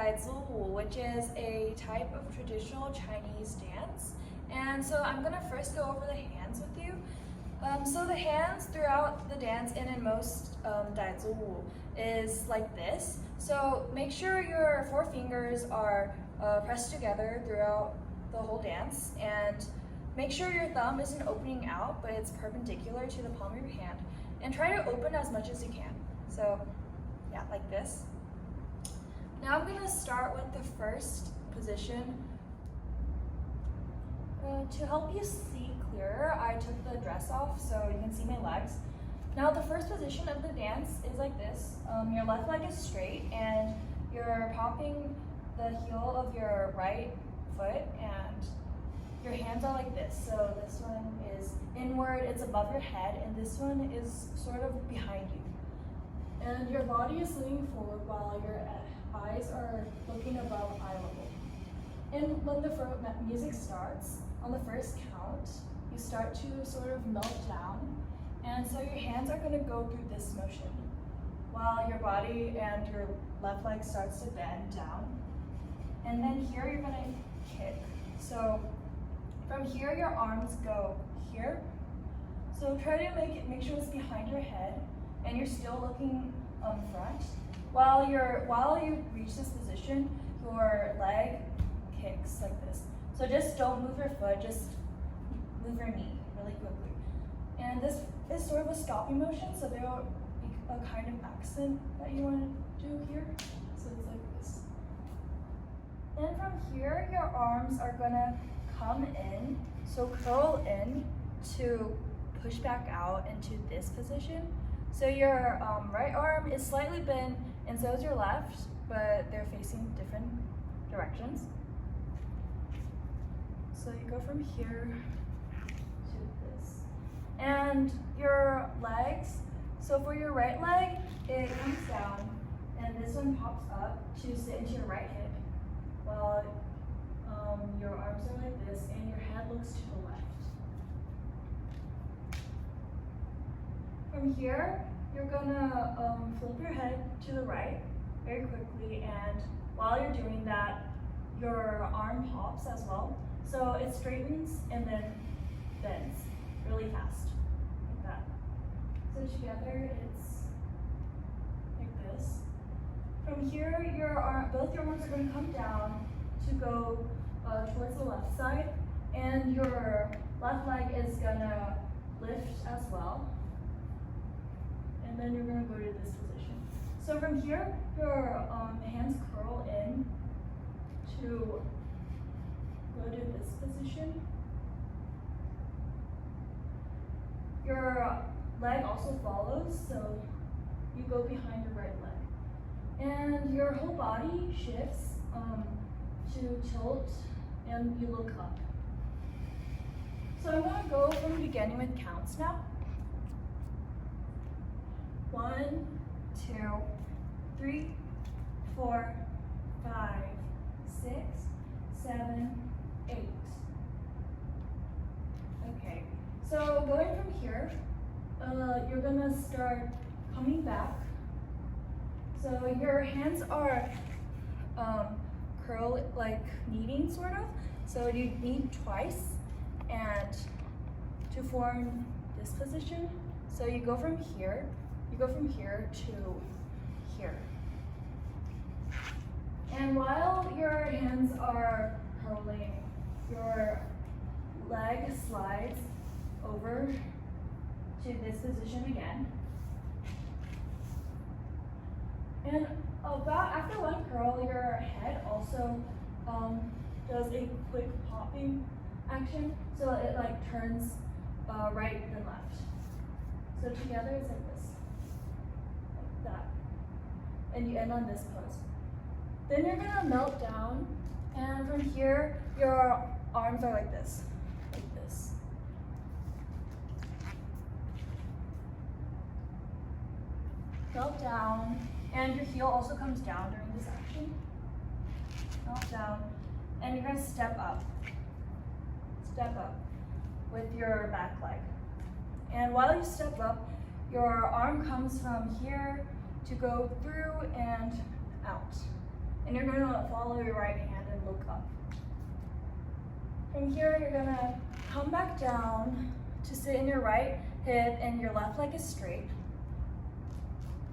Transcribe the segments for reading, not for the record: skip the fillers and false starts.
Dai Dance, which is a type of traditional Chinese dance. And so I'm gonna first go over the hands with you. So the hands throughout the dance and in most Dai Dance is like this. So make sure your four fingers are pressed together throughout the whole dance, and make sure your thumb isn't opening out, but it's perpendicular to the palm of your hand. And try to open as much as you can. So yeah, like this. Now I'm gonna start with the first position. To help you see clearer, I took the dress off so you can see my legs. Now the first position of the dance is like this. Your left leg is straight and you're popping the heel of your right foot, and your hands are like this. So this one is inward, it's above your head, and this one is sort of behind you. And your body is leaning forward while your eyes are looking above eye level. And when the music starts, on the first count, you start to sort of melt down. And so your hands are gonna go through this motion while your body and your left leg starts to bend down. And then here you're gonna kick. So from here, your arms go here. So try to make sure it's behind your head and you're still looking front. While you reach this position, your leg kicks like this. So just don't move your foot, just move your knee really quickly. And this is sort of a stopping motion, so there will be a kind of accent that you want to do here. So it's like this. And from here, your arms are gonna come in, so curl in to push back out into this position. So your right arm is slightly bent, and so is your left, but they're facing different directions. So you go from here to this. And your legs, so for your right leg, it comes down, and this one pops up to sit into your right hip, while your arms are like this, and your head looks to the left. From here, you're gonna flip your head to the right very quickly, and while you're doing that, your arm pops as well. So it straightens and then bends really fast, like that. So together, it's like this. From here, both your arms are gonna come down to go towards the left side, and your left leg is gonna lift as well. And then you're gonna go to this position. So from here, your hands curl in to go to this position. Your leg also follows, so you go behind your right leg. And your whole body shifts to tilt, and you look up. So I'm gonna go from the beginning with counts now. 1, 2, 3, 4, 5, 6, 7, 8. Okay, so going from here, you're gonna start coming back. So your hands are curl, like kneading sort of. So you knead twice and to form this position. So you go from here to here. And while your hands are curling, your leg slides over to this position again. And after one curl, your head also does a quick popping action, so it like turns right and left. So together it's like this, like that. And you end on this pose. Then you're gonna melt down, and from here, your arms are like this, like this. Melt down, and your heel also comes down during this action. Melt down, and you're gonna step up with your back leg. And while you step up, your arm comes from here to go through and out. and you're gonna follow your right hand and look up. From here, you're gonna come back down to sit in your right hip and your left leg is straight.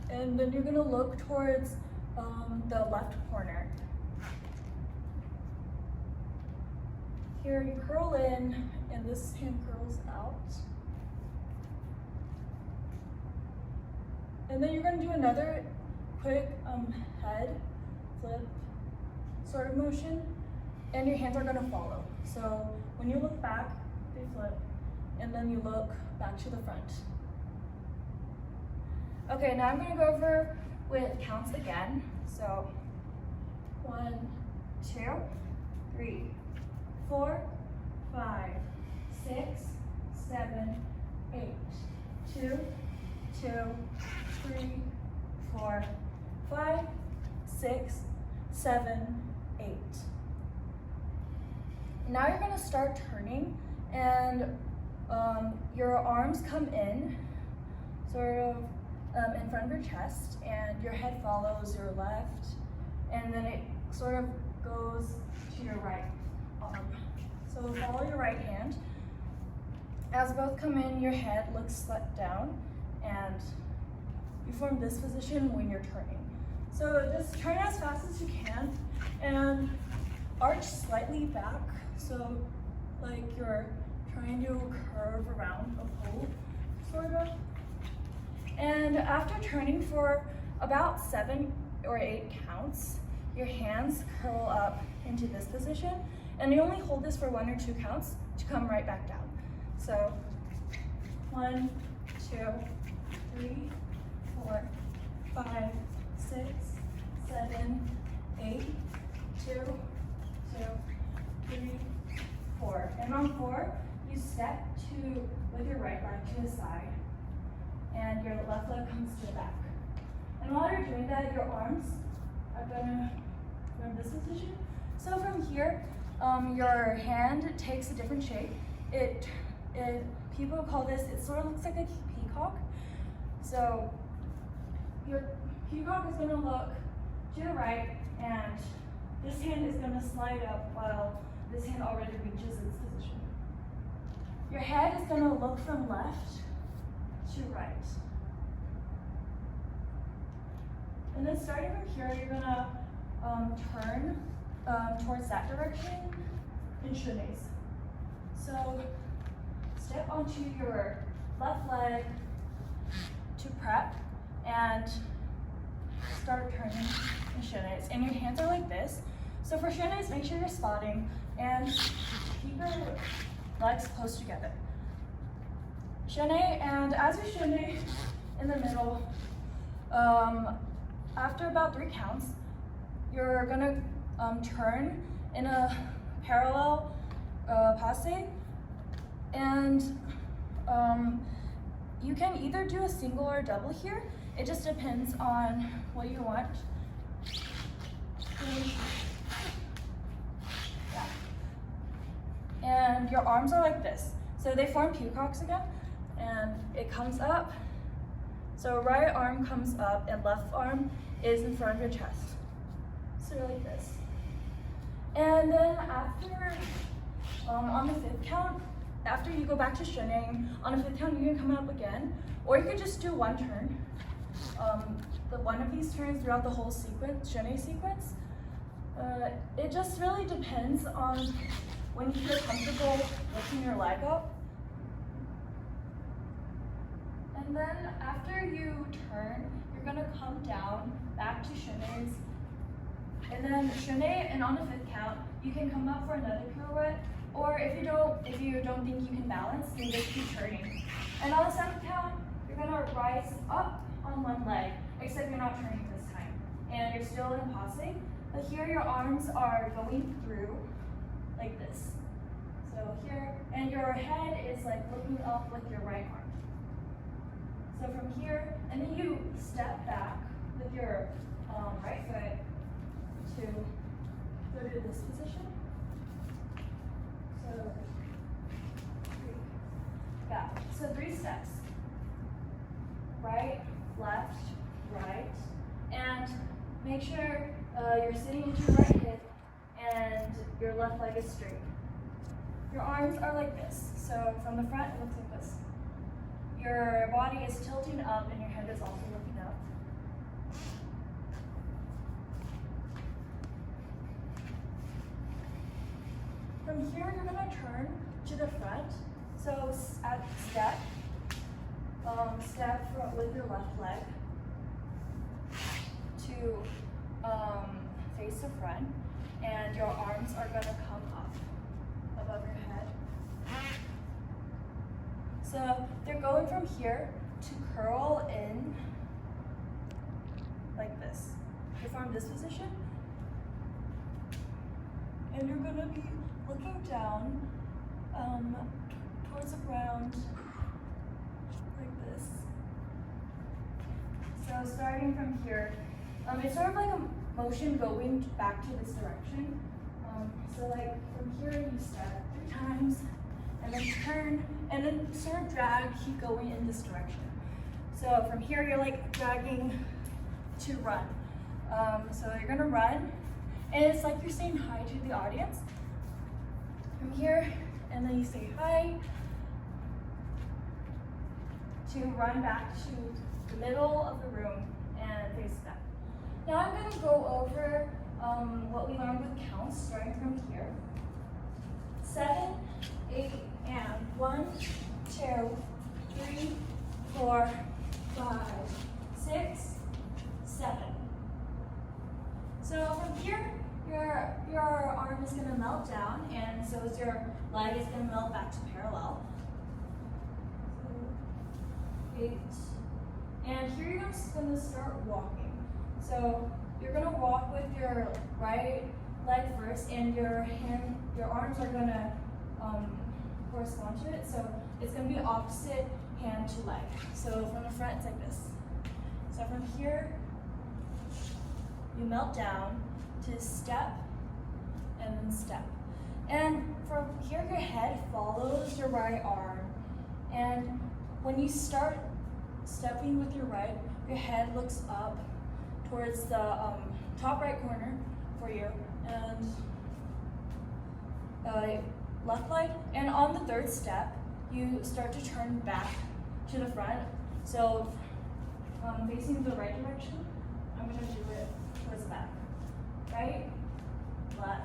And then you're gonna look towards the left corner. Here you curl in and this hand curls out. And then you're gonna do another quick head flip sort of motion, and your hands are gonna follow. So when you look back, they flip, and then you look back to the front. Okay, now I'm gonna go over with counts again. So 1, 2, 3, 4, 5, 6, 7, 8, 2, 2, 3, 4, 5, 6, 7, 8. Now you're gonna start turning, and your arms come in, sort of in front of your chest, and your head follows your left, and then it sort of goes to your right arm. So follow your right hand. As both come in, your head looks down, and you form this position when you're turning. So just turn as fast as you can, and arch slightly back, so like you're trying to curve around a pole, sort of. And after turning for about 7 or 8 counts, your hands curl up into this position, and you only hold this for 1 or 2 counts to come right back down. So 1, 2, 3, 4, 5, 6, 7, 8, 2, 2, 3, 4. And on 4, you step with your right leg to the side, and your left leg comes to the back. And while you're doing that, your arms are gonna go in this position. So from here, your hand takes a different shape. People call this, it sort of looks like a peacock. So your peacock is gonna look to the right, and this hand is gonna slide up while this hand already reaches its position. Your head is gonna look from left to right. And then starting from here, you're gonna turn towards that direction in chenets. So step onto your left leg to prep and start turning in chenets. And your hands are like this. So for chenets, make sure you're spotting and keep your legs close together. Chenet, and as you chenet in the middle, after about 3 counts, you're gonna turn in a parallel passe, and you can either do a single or a double here. It just depends on what you want. Yeah. And your arms are like this. So they form peacocks again, and it comes up. So right arm comes up and left arm is in front of your chest. So like this. And then after, on the 5th count, after you go back to chenet, on the 5th count you can come up again, or you could just do 1 turn. One of these turns throughout the whole sequence, chenet sequence. It just really depends on when you feel comfortable lifting your leg up. And then after you turn, you're gonna come down back to chenets. And then chenet, and on the 5th count, you can come up for another pirouette, or if you don't think you can balance, then just keep turning. And on the 7th count, you're gonna rise up on 1 leg, except you're not turning this time. And you're still in passe, but here your arms are going through like this. So here, and your head is like looking up with your right arm. So from here, and then you step back with your right foot to go to this position. So 3 steps. Right, left, right, and make sure you're sitting into your right hip and your left leg is straight. Your arms are like this. So from the front, it looks like this. Your body is tilting up and your head is also looking up. From here, you're gonna turn to the front. So at step with your left leg to face the front, and your arms are gonna come up above your head. So they're going from here to curl in like this. You form this position, and you're gonna be looking down towards the ground like this. So starting from here, it's sort of like a motion going back to this direction. So like from here you step 3 times, and then turn, and then sort of drag, keep going in this direction. So from here you're like dragging to run. So you're gonna run, and it's like you're saying hi to the audience. From here, and then you say hi, to run back to the middle of the room and face them. Now I'm going to go over what we learned with counts, starting from here. 7, 8, and 1, 2, 3, 4, 5, 6, 7. So from here, your arm is going to melt down, and so is your leg is going to melt back to parallel. 8. And here you're just going to start walking. So you're going to walk with your right leg first, and your arms are going to correspond to it. So it's going to be opposite hand to leg. So from the front, it's like this. So from here, you melt down to step and then step. And from here, your head follows your right arm. And when you start stepping with your right, your head looks up towards the top right corner for you, and left leg. And on the 3rd step, you start to turn back to the front. So facing the right direction, I'm going to do it towards the back. Right, left.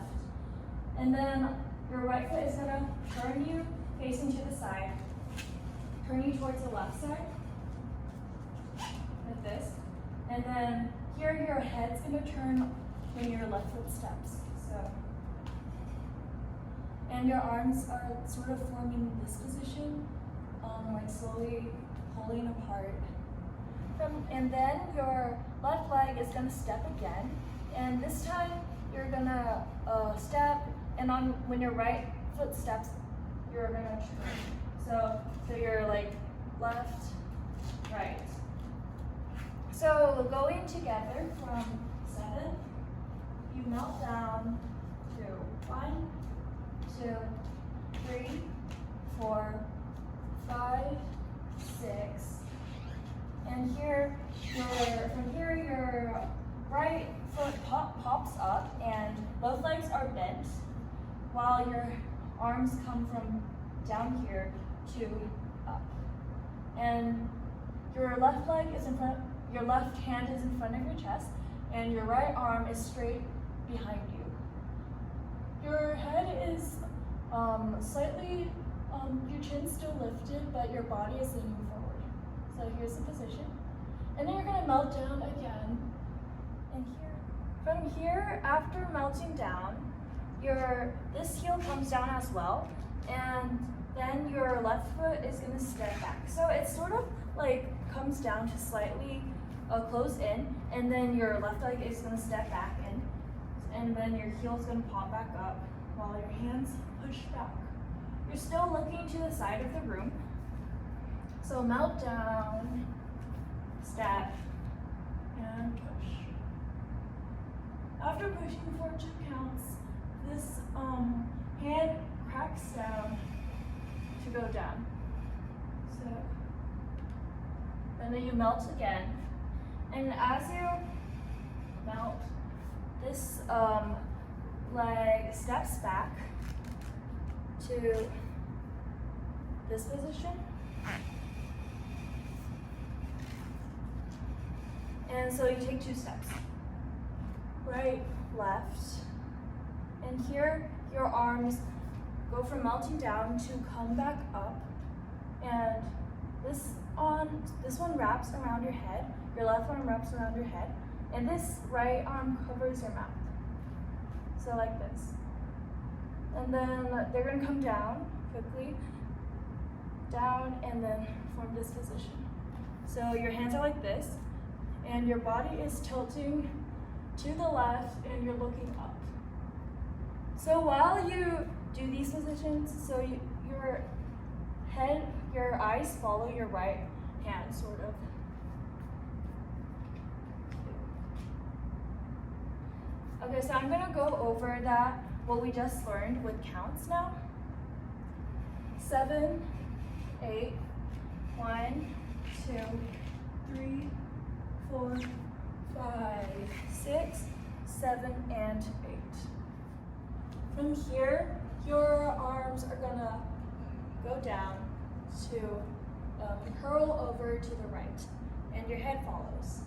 And then your right foot is going to turn you facing to the side, turn you towards the left side, like this. And then here your head's going to turn when your left foot steps. So, and your arms are sort of forming this position, like slowly pulling apart. And then your left leg is going to step again. And this time you're gonna step, and when your right foot steps, you're gonna turn. So you're like left, right. So going together from 7, you melt down to 1, 2, 3, 4, 5, 6, and here from here your right foot pops up, and both legs are bent, while your arms come from down here to up. And your left leg is in front, your left hand is in front of your chest, and your right arm is straight behind you. Your head is slightly, your chin's still lifted, but your body is leaning forward. So here's the position. And then you're gonna melt down again, and here. From here, after melting down, this heel comes down as well, and then your left foot is gonna step back. So it sort of like comes down to slightly close in, and then your left leg is gonna step back in, and then your heel's gonna pop back up while your hands push back. You're still looking to the side of the room. So melt down, step, and push. After pushing for 2 counts, this hand cracks down to go down. So, and then you melt again. And as you melt, this leg steps back to this position. And so you take 2 steps. Right, left. And here your arms go from melting down to come back up. And this one wraps around your head. Your left arm wraps around your head. And this right arm covers your mouth. So like this. And then they're gonna come down quickly. Down and then form this position. So your hands are like this. And your body is tilting to the left and you're looking up. So while you do these positions, so your head, your eyes follow your right hand, sort of. Okay, so I'm gonna go over that, what we just learned with counts now. 7, 8, 1, 2, 3, 4, 5, 6, 7, and 8. From here, your arms are gonna go down to curl over to the right, and your head follows.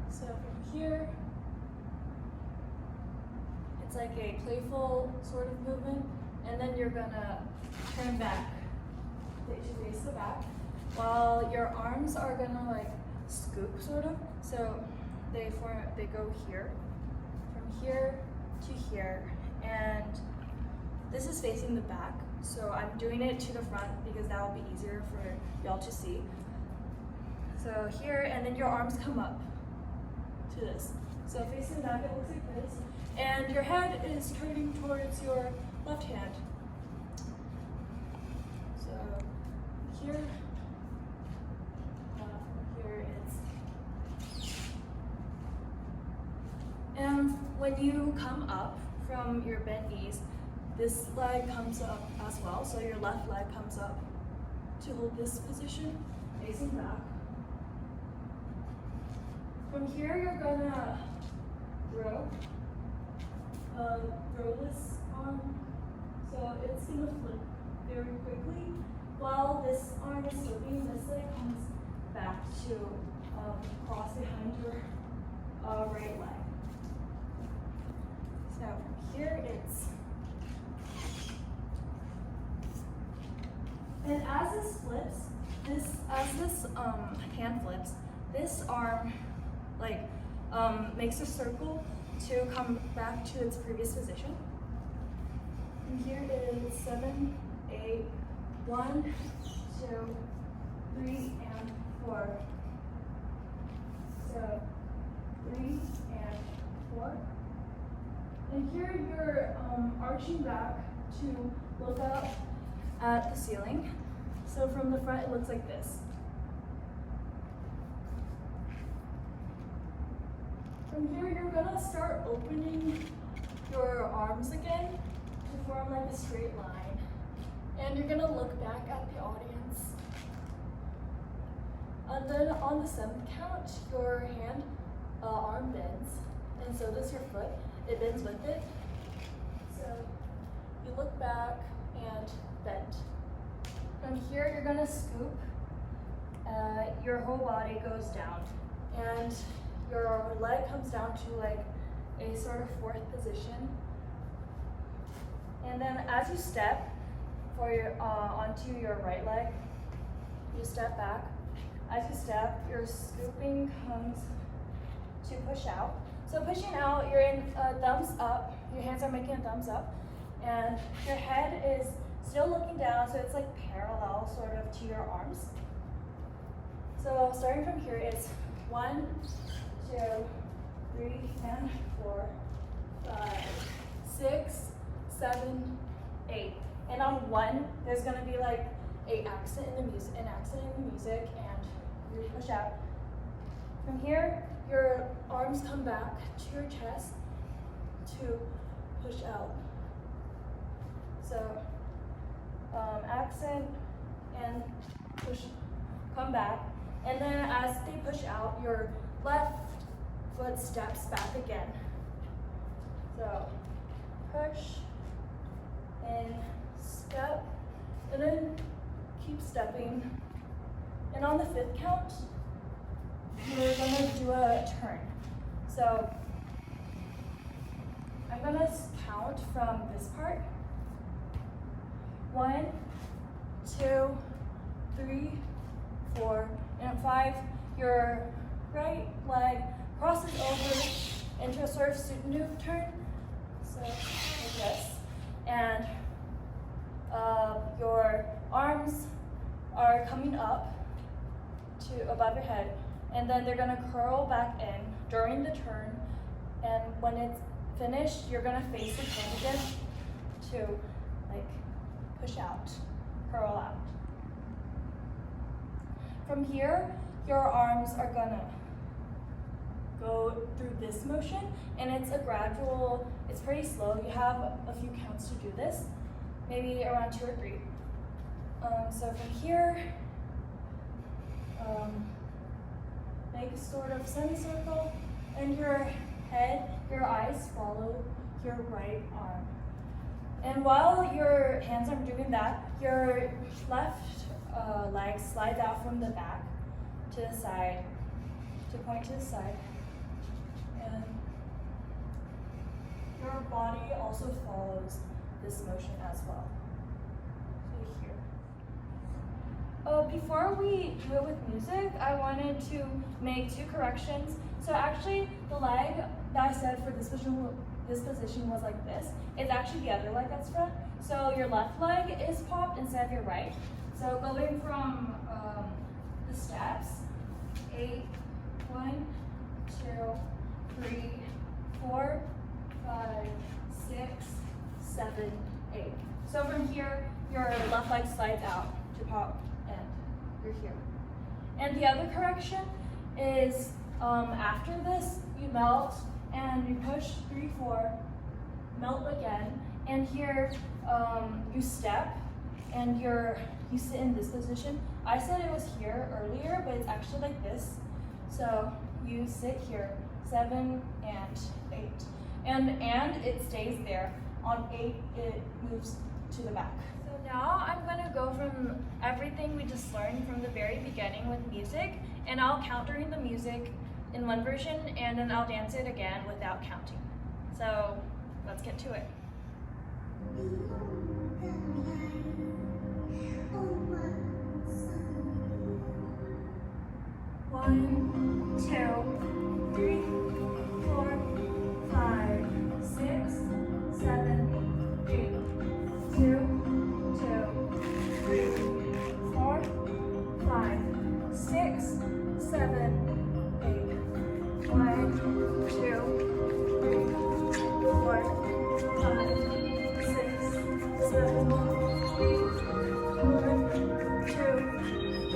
So from here, it's like a playful sort of movement, and then you're gonna turn back to face the back, while your arms are gonna like scoop sort of. So they go here, from here to here, and this is facing the back. So I'm doing it to the front because that will be easier for y'all to see. So here, and then your arms come up to this. So facing the back, it looks like this. And your head is turning towards your left hand. So here, here it's. And when you come up from your bent knees, this leg comes up as well. So your left leg comes up to hold this position, facing back. From here, you're gonna row. Throw this arm, so it's gonna flip very quickly. While this arm is slipping, this leg comes back to cross behind your right leg. So from here, it's, and as this flips, as this hand flips, this arm makes a circle to come back to its previous position. And here is 7, 8, 1, 2, 3, and 4. So 3 and 4. And here you're arching back to look up at the ceiling. So from the front, it looks like this. From here, you're gonna start opening your arms again to form like a straight line. And you're gonna look back at the audience. And then on the 7th count, your arm bends. And so does your foot. It bends with it. So you look back and bend. From here, you're gonna scoop. Your whole body goes down. And your leg comes down to like a sort of 4th position. And then as you step for your onto your right leg, you step back. As you step, your scooping comes to push out. So pushing out, you're in thumbs up. Your hands are making a thumbs up. And your head is still looking down, so it's like parallel sort of to your arms. So starting from here, it's 1, 2, 3, and 4, 5, 6, 7, 8. And on 1, there's gonna be like an accent in the music, and you push out. From here, your arms come back to your chest to push out. So accent and push, come back. And then as they push out, your left foot steps back again. So push and step, and then keep stepping. And on the 5th count, we're gonna do a turn. So I'm gonna count from this part. 1, 2, 3, 4, and 5. Your right leg crosses over into a sort of supinute turn. So like this. And your arms are coming up to above your head, and then they're gonna curl back in during the turn. And when it's finished, you're gonna face the turn again to like push out, curl out. From here, your arms are gonna go through this motion, and it's a gradual, it's pretty slow. You have a few counts to do this, maybe around 2 or 3. So from here, make a sort of semicircle, and your head, your eyes follow your right arm. And while your hands are doing that, your left leg slides out from the back to the side, to point to the side. And your body also follows this motion as well. So here. Before we do it with music, I wanted to make 2 corrections. So actually, the leg that I said for this position was like this. It's actually the other leg that's front. So your left leg is popped instead of your right. So going from the steps, 8, 1, 2, 3, 4, 5, 6, 7, 8. So from here, your left leg slides out to pop, and you're here. And the other correction is after this, you melt and you push 3, 4, melt again, and here you step and you sit in this position. I said it was here earlier, but it's actually like this. So you sit here, 7 and 8. And it stays there. On 8, it moves to the back. So now I'm gonna go from everything we just learned from the very beginning with music, and I'll count during the music in one version, and then I'll dance it again without counting. So let's get to it. 1, 2, 3, 4, 5, 6, 7, 8. 2, 2, 3, 4, 5, 6, 7, 8. 1, 2, 3, 4, 5, 6, 7, 8. 1, 2, 3.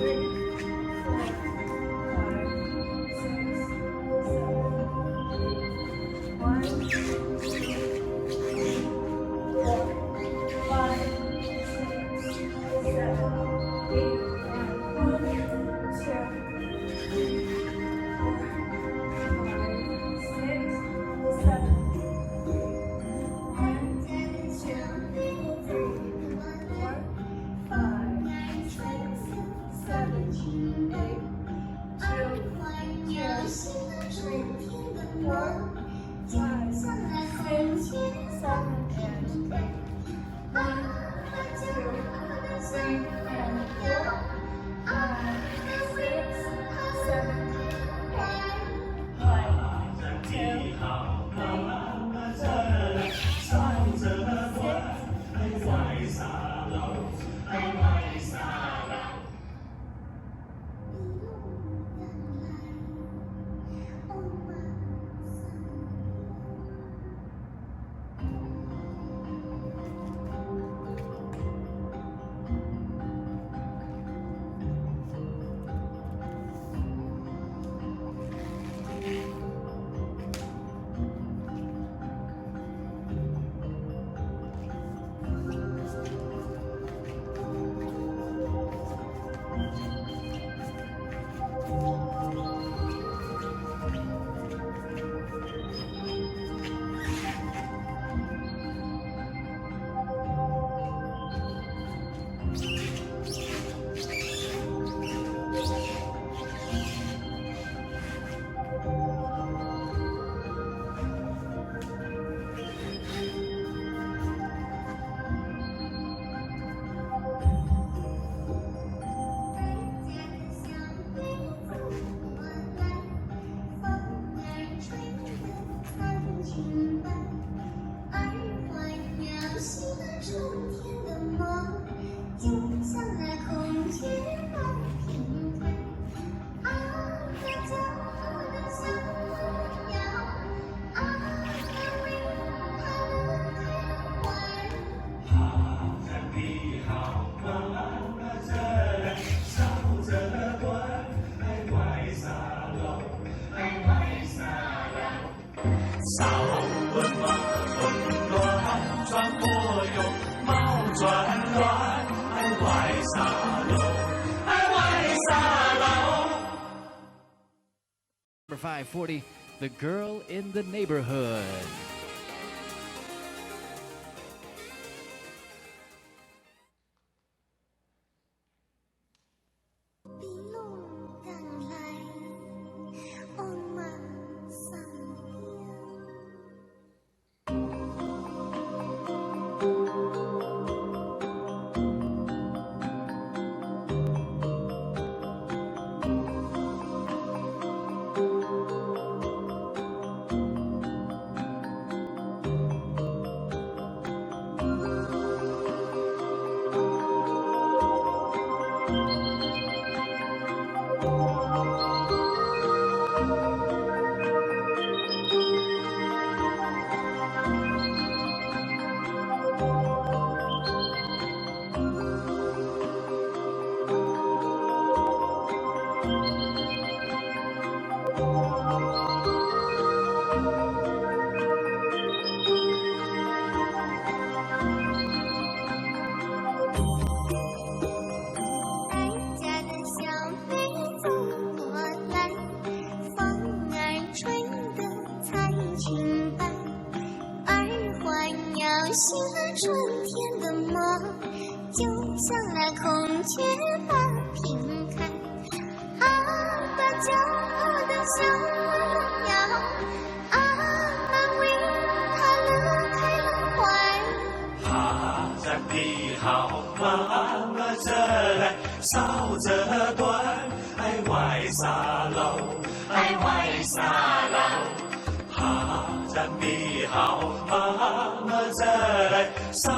Number 540, The Girl in the Neighborhood.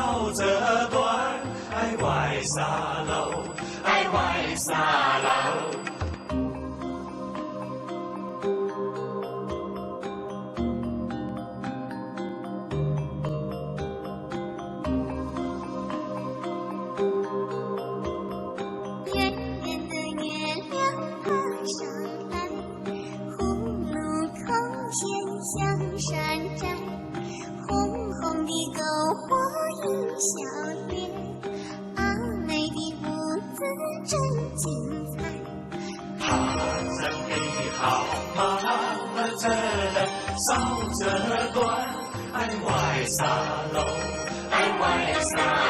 Salsa 短，爱外沙漏，爱外沙。